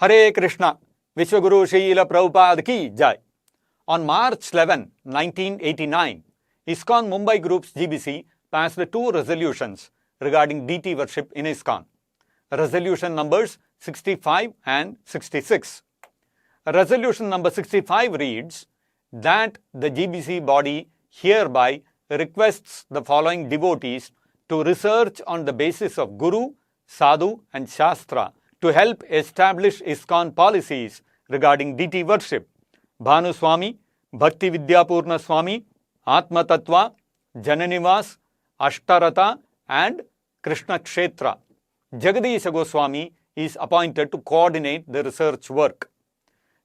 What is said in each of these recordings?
Hare Krishna, Vishwaguru Srila Prabhupada ki Jai. On March 11, 1989, ISKCON Mumbai Group's GBC passed two resolutions regarding deity worship in ISKCON. Resolution numbers 65 and 66. Resolution number 65 reads that the GBC body hereby requests the following devotees to research on the basis of Guru, Sadhu and Shastra to help establish ISKCON policies regarding deity worship. Bhanu Swami, Bhakti Vidyapurna Swami, Atma Tattva, Jananivas, Ashtarata and Krishna Kshetra. Jagadish Goswami is appointed to coordinate the research work.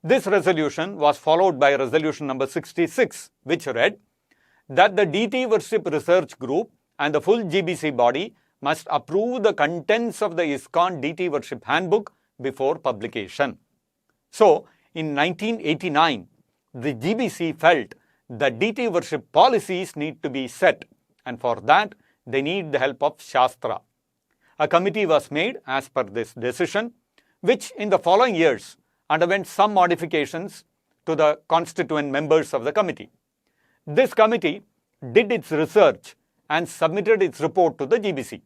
This resolution was followed by resolution number 66, which read that the deity worship research group and the full GBC body must approve the contents of the ISKCON deity worship handbook before publication. So, in 1989, the GBC felt that deity worship policies need to be set, and for that, they need the help of Shastra. A committee was made as per this decision, which in the following years underwent some modifications to the constituent members of the committee. This committee did its research and submitted its report to the GBC.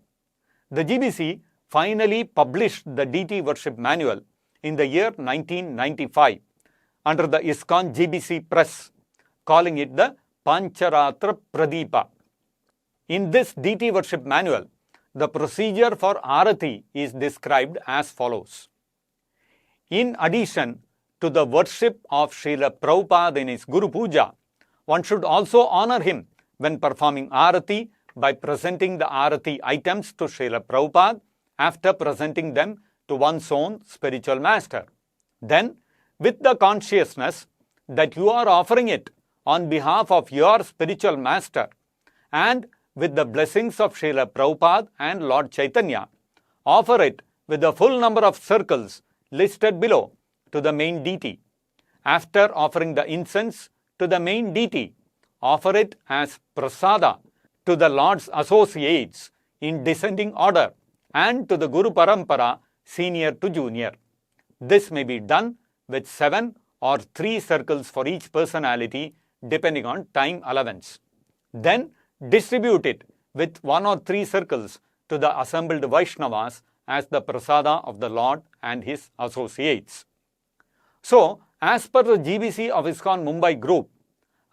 The GBC finally published the deity worship manual in the year 1995 under the ISKCON GBC press, calling it the Pancharatra Pradipa. In this deity worship manual, the procedure for arati is described as follows. In addition to the worship of Srila Prabhupada in his Guru Puja, one should also honor him when performing arati by presenting the arati items to Srila Prabhupada after presenting them to one's own spiritual master. Then, with the consciousness that you are offering it on behalf of your spiritual master and with the blessings of Srila Prabhupada and Lord Chaitanya, offer it with the full number of circles listed below to the main deity. After offering the incense to the main deity, offer it as prasada to the Lord's associates in descending order and to the Guru Parampara senior to junior. This may be done with 7 or 3 circles for each personality depending on time allowance. Then distribute it with 1 or 3 circles to the assembled Vaishnavas as the prasada of the Lord and his associates. So, as per the GBC of ISKCON Mumbai Group,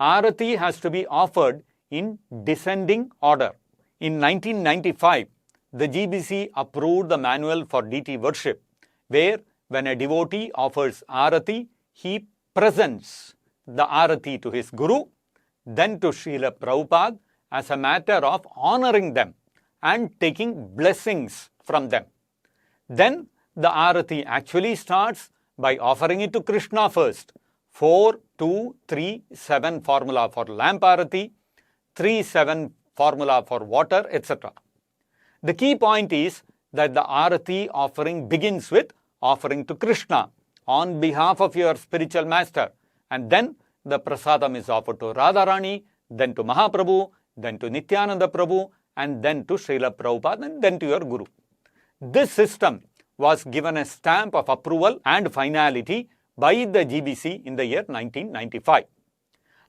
arati has to be offered in descending order. In 1995, the GBC approved the manual for deity worship, where when a devotee offers arati, he presents the arati to his Guru, then to Srila Prabhupada as a matter of honoring them and taking blessings from them. Then the arati actually starts by offering it to Krishna first. 4, 2, 3, 7 formula for lamp arati, 3, 7 formula for water, etc. The key point is that the arati offering begins with offering to Krishna on behalf of your spiritual master, and then the prasadam is offered to Radharani, then to Mahaprabhu, then to Nityananda Prabhu, and then to Srila Prabhupada, and then to your Guru. This system was given a stamp of approval and finality by the GBC in the year 1995.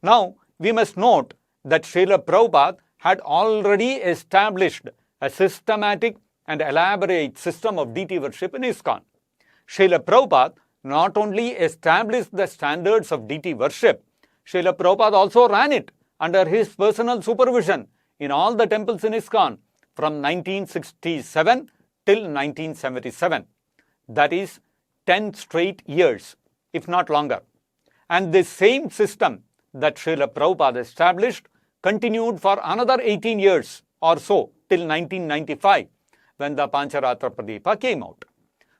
Now, we must note that Srila Prabhupada had already established a systematic and elaborate system of deity worship in ISKCON. Srila Prabhupada not only established the standards of deity worship, Srila Prabhupada also ran it under his personal supervision in all the temples in ISKCON from 1967 till 1977. That is 10 straight years, if not longer. And this same system that Srila Prabhupada established continued for another 18 years or so till 1995 when the Pancharatra Pradipa came out.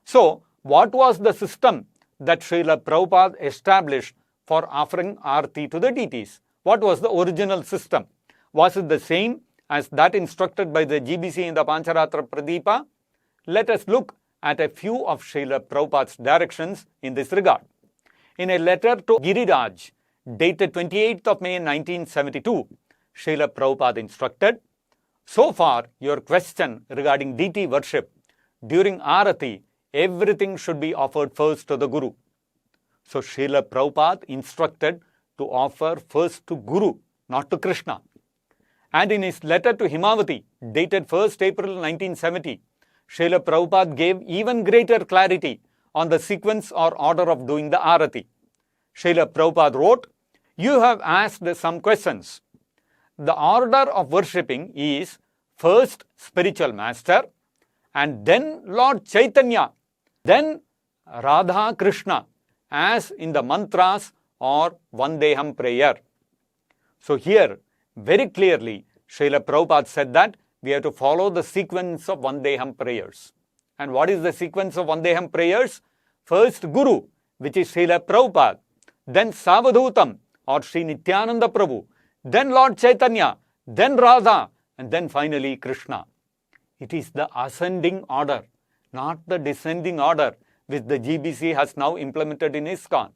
So, what was the system that Srila Prabhupada established for offering arati to the deities? What was the original system? Was it the same as that instructed by the GBC in the Pancharatra Pradipa? Let us look at a few of Srila Prabhupada's directions in this regard. In a letter to Giriraj, dated 28th of May 1972, Srila Prabhupada instructed, "So far, your question regarding deity worship, during arati, everything should be offered first to the Guru. So Srila Prabhupada instructed to offer first to Guru, not to Krishna. And in his letter to Himavati, dated 1st April 1970, Srila Prabhupada gave even greater clarity on the sequence or order of doing the arati. Srila Prabhupada wrote, "You have asked some questions. The order of worshipping is first spiritual master, and then Lord Chaitanya, then Radha Krishna, as in the mantras or Vandeham prayer." So here, very clearly, Srila Prabhupada said that we have to follow the sequence of Vandeham prayers. And what is the sequence of Vandeham prayers? First Guru, which is Srila Prabhupada, then Savadhutam or Sri Nityananda Prabhu, then Lord Chaitanya, then Radha, and then finally Krishna. It is the ascending order, not the descending order, which the GBC has now implemented in ISKCON.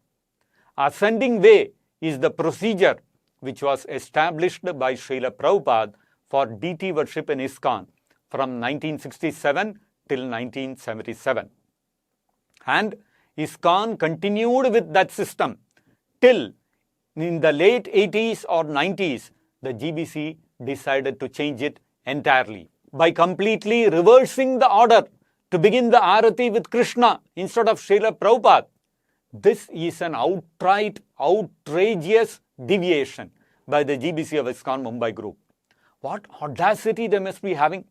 Ascending way is the procedure which was established by Srila Prabhupada for DT worship in ISKCON from 1967 till 1977. And ISKCON continued with that system till in the late 80s or 90s, the GBC decided to change it entirely by completely reversing the order to begin the arati with Krishna instead of Srila Prabhupada. This is an outright, outrageous deviation by the GBC of ISKCON Mumbai group. What audacity they must be having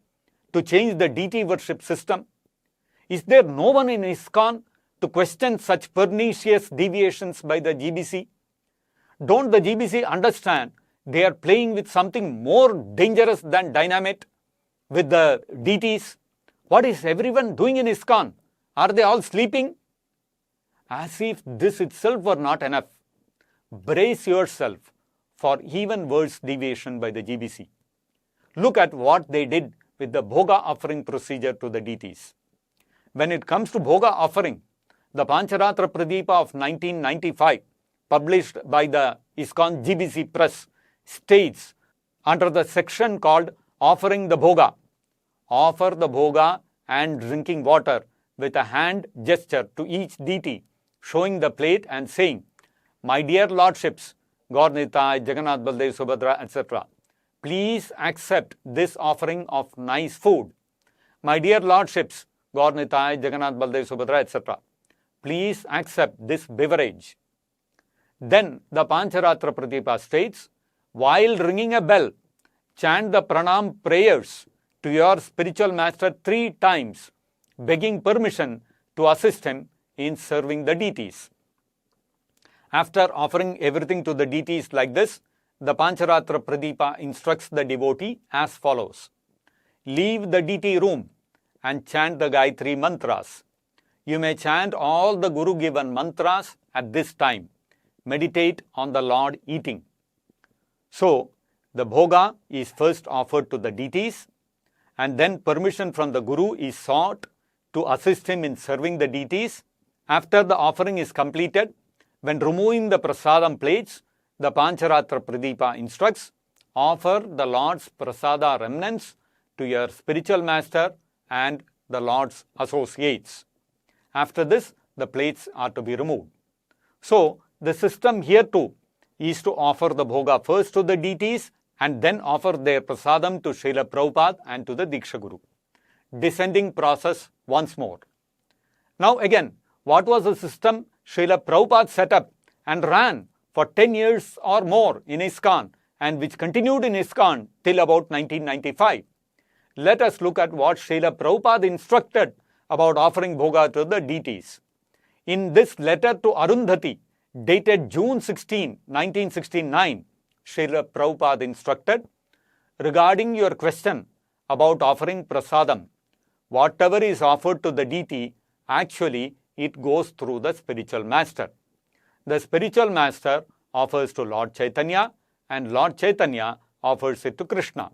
to change the DT worship system. Is there no one in ISKCON to question such pernicious deviations by the GBC? Don't the GBC understand they are playing with something more dangerous than dynamite with the DTs? What is everyone doing in ISKCON? Are they all sleeping? As if this itself were not enough, brace yourself for even worse deviation by the GBC. Look at what they did with the Bhoga offering procedure to the DTs. When it comes to Bhoga offering, the Pancharatra Pradipa of 1995, published by the ISKCON GBC Press, states under the section called Offering the Bhoga, offer the Bhoga and drinking water with a hand gesture to each DT, showing the plate and saying, "My dear Lordships, Gaur Nitai, Jagannath Baldev Subhadra, etc. please accept this offering of nice food. My dear Lordships, Gaur Nitai, Jagannath Baldev Subhadra, etc. please accept this beverage." Then the Pancharatra Pradipa states, while ringing a bell, chant the pranam prayers to your spiritual master 3 times, begging permission to assist him in serving the deities. After offering everything to the deities like this, the Pancharatra Pradipa instructs the devotee as follows. Leave the deity room and chant the Gayatri mantras. You may chant all the Guru given mantras at this time. Meditate on the Lord eating. So, the Bhoga is first offered to the deities, and then permission from the Guru is sought to assist him in serving the deities. After the offering is completed, when removing the prasadam plates, the Pancharatra Pradipa instructs, offer the Lord's prasada remnants to your spiritual master and the Lord's associates. After this, the plates are to be removed. So, the system here too is to offer the Bhoga first to the deities and then offer their prasadam to Srila Prabhupada and to the Diksha Guru. Descending process once more. Now again, what was the system Srila Prabhupada set up and ran for 10 years or more in ISKCON and which continued in ISKCON till about 1995? Let us look at what Srila Prabhupada instructed about offering Bhoga to the deities. In this letter to Arundhati, dated June 16, 1969, Srila Prabhupada instructed, regarding your question about offering prasadam, whatever is offered to the deity, actually it goes through the spiritual master. The spiritual master offers to Lord Chaitanya and Lord Chaitanya offers it to Krishna.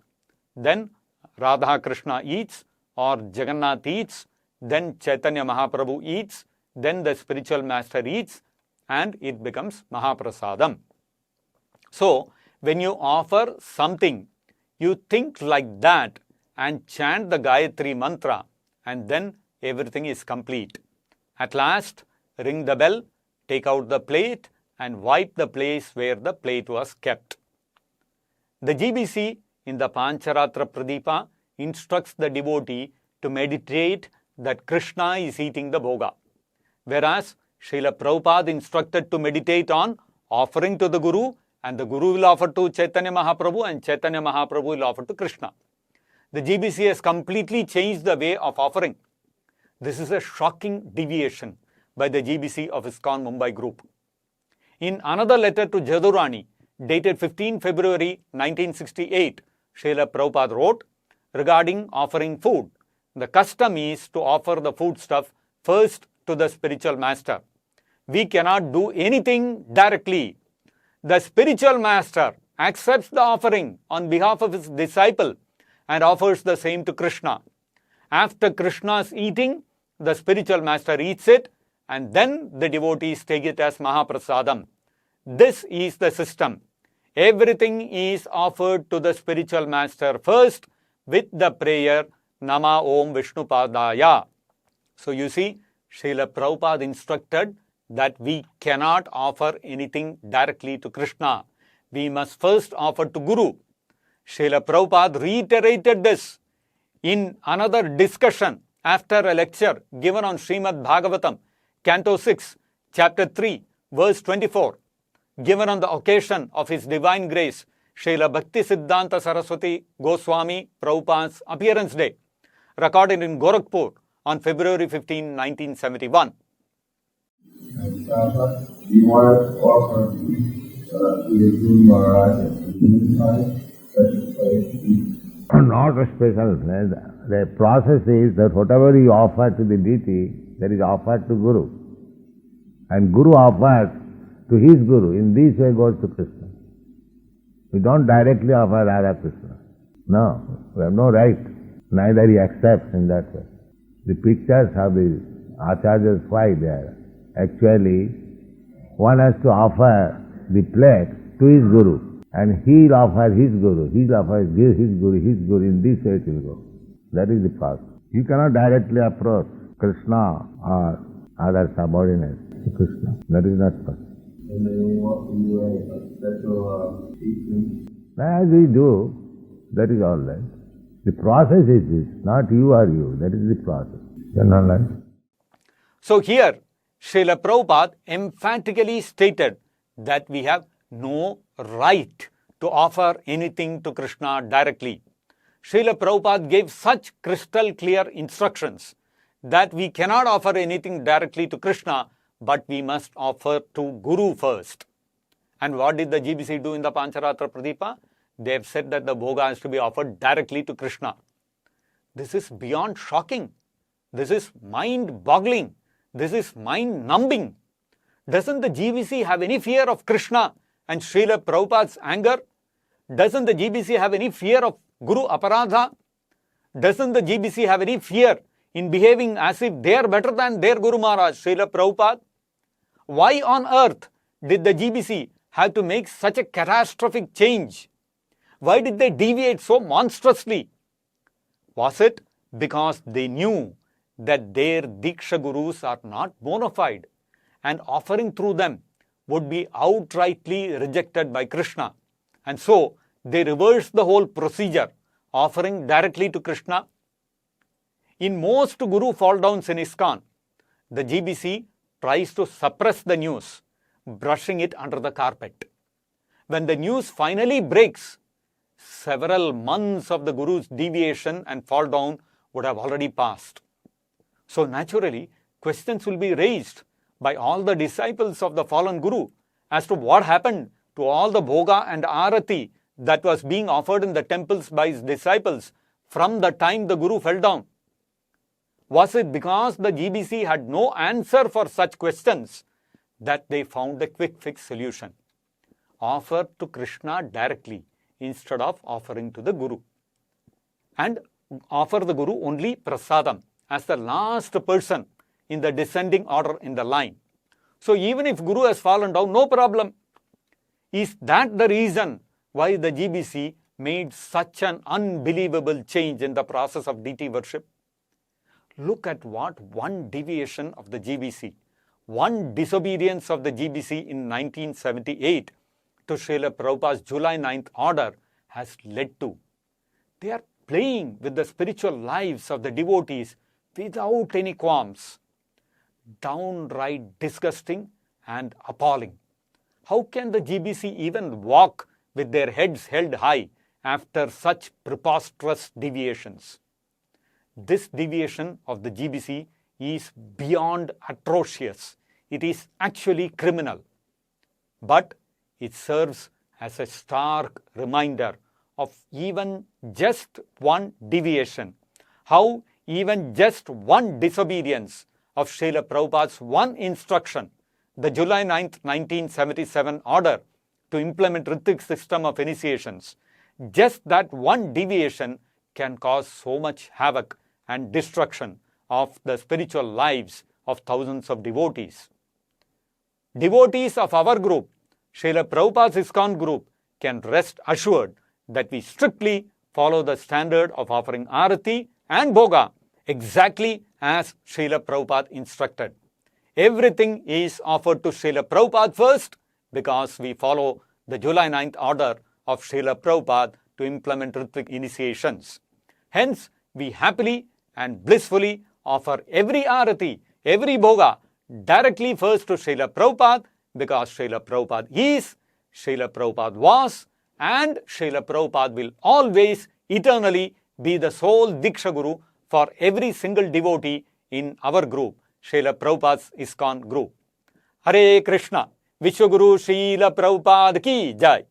Then Radha Krishna eats or Jagannath eats, then Chaitanya Mahaprabhu eats, then the spiritual master eats, and it becomes Mahaprasadam. So, when you offer something, you think like that and chant the Gayatri mantra, and then everything is complete. At last, ring the bell, take out the plate and wipe the place where the plate was kept. The GBC in the Pancharatra Pradipa instructs the devotee to meditate that Krishna is eating the Bhoga, whereas Srila Prabhupada instructed to meditate on offering to the Guru, and the Guru will offer to Chaitanya Mahaprabhu and Chaitanya Mahaprabhu will offer to Krishna. The GBC has completely changed the way of offering. This is a shocking deviation by the GBC of ISKCON Mumbai group. In another letter to Jadurani, dated 15 February 1968, Srila Prabhupada wrote regarding offering food. The custom is to offer the foodstuff first to the spiritual master. We cannot do anything directly. The spiritual master accepts the offering on behalf of his disciple and offers the same to Krishna. After Krishna's eating, the spiritual master eats it and then the devotees take it as Mahaprasadam. This is the system. Everything is offered to the spiritual master first with the prayer Nama Om Vishnupadaya. So you see, Srila Prabhupada instructed that we cannot offer anything directly to Krishna. We must first offer to Guru. Srila Prabhupada reiterated this in another discussion after a lecture given on Srimad Bhagavatam, Canto 6, Chapter 3, verse 24, given on the occasion of His Divine Grace, Srila Bhakti Siddhanta Saraswati Goswami Prabhupada's appearance day, recorded in Gorakhpur on February 15, 1971. We want to offer to the Guru Maharaj not a special. The process is that whatever you offer to the deity, that is offered to Guru. And Guru offers to his Guru. In this way goes to Krishna. We don't directly offer Radha Krishna. No, we have no right. Neither he accepts in that way. The pictures of the Acharyas, why there? Actually, one has to offer the plate to his Guru, and he'll offer his Guru, he'll offer his Guru, in this way it will go. That is the process. You cannot directly approach Krishna or other subordinates to Krishna. That is not possible. And then we want to do a special teaching. As we do, that is all right. The process is this, not you or you. That is the process. You are not right. So here, Srila Prabhupada emphatically stated that we have no right to offer anything to Krishna directly. Srila Prabhupada gave such crystal clear instructions that we cannot offer anything directly to Krishna, but we must offer to Guru first. And what did the GBC do in the Pancharatra Pradipa? They have said that the Bhoga has to be offered directly to Krishna. This is beyond shocking. This is mind-boggling. This is mind-numbing. Doesn't the GBC have any fear of Krishna and Srila Prabhupada's anger? Doesn't the GBC have any fear of Guru Aparadha? Doesn't the GBC have any fear in behaving as if they are better than their Guru Maharaj, Srila Prabhupada? Why on earth did the GBC have to make such a catastrophic change? Why did they deviate so monstrously? Was it because they knew that their Diksha Gurus are not bona fide and offering through them would be outrightly rejected by Krishna? And so they reversed the whole procedure, offering directly to Krishna. In most Guru fall downs in ISKCON, the GBC tries to suppress the news, brushing it under the carpet. When the news finally breaks, several months of the Guru's deviation and fall down would have already passed. So naturally, questions will be raised by all the disciples of the fallen Guru as to what happened to all the Bhoga and arati that was being offered in the temples by his disciples from the time the Guru fell down. Was it because the GBC had no answer for such questions that they found a quick fix solution? Offer to Krishna directly instead of offering to the Guru. And offer the Guru only prasadam as the last person in the descending order in the line. So even if Guru has fallen down, no problem. Is that the reason why the GBC made such an unbelievable change in the process of deity worship? Look at what one deviation of the GBC, one disobedience of the GBC in 1978 to Srila Prabhupada's July 9th order has led to. They are playing with the spiritual lives of the devotees without any qualms. Downright disgusting and appalling. How can the GBC even walk with their heads held high after such preposterous deviations? This deviation of the GBC is beyond atrocious. It is actually criminal. But it serves as a stark reminder of even just one deviation, how even just one disobedience of Srila Prabhupada's one instruction, the July 9th, 1977 order to implement Ritik system of initiations, just that one deviation can cause so much havoc and destruction of the spiritual lives of thousands of devotees. Devotees of our group, Srila Prabhupada's ISKCON group, can rest assured that we strictly follow the standard of offering arati and Bhoga exactly as Srila Prabhupada instructed. Everything is offered to Srila Prabhupada first because we follow the July 9th order of Srila Prabhupada to implement Ritik initiations. Hence, we happily and blissfully offer every arati, every Bhoga directly first to Srila Prabhupada because Srila Prabhupada is, Srila Prabhupada was, and Srila Prabhupada will always, eternally be the sole Diksha Guru for every single devotee in our group, Srila Prabhupada's ISKCON group. Hare Krishna, Vishwaguru Srila Prabhupada ki Jai.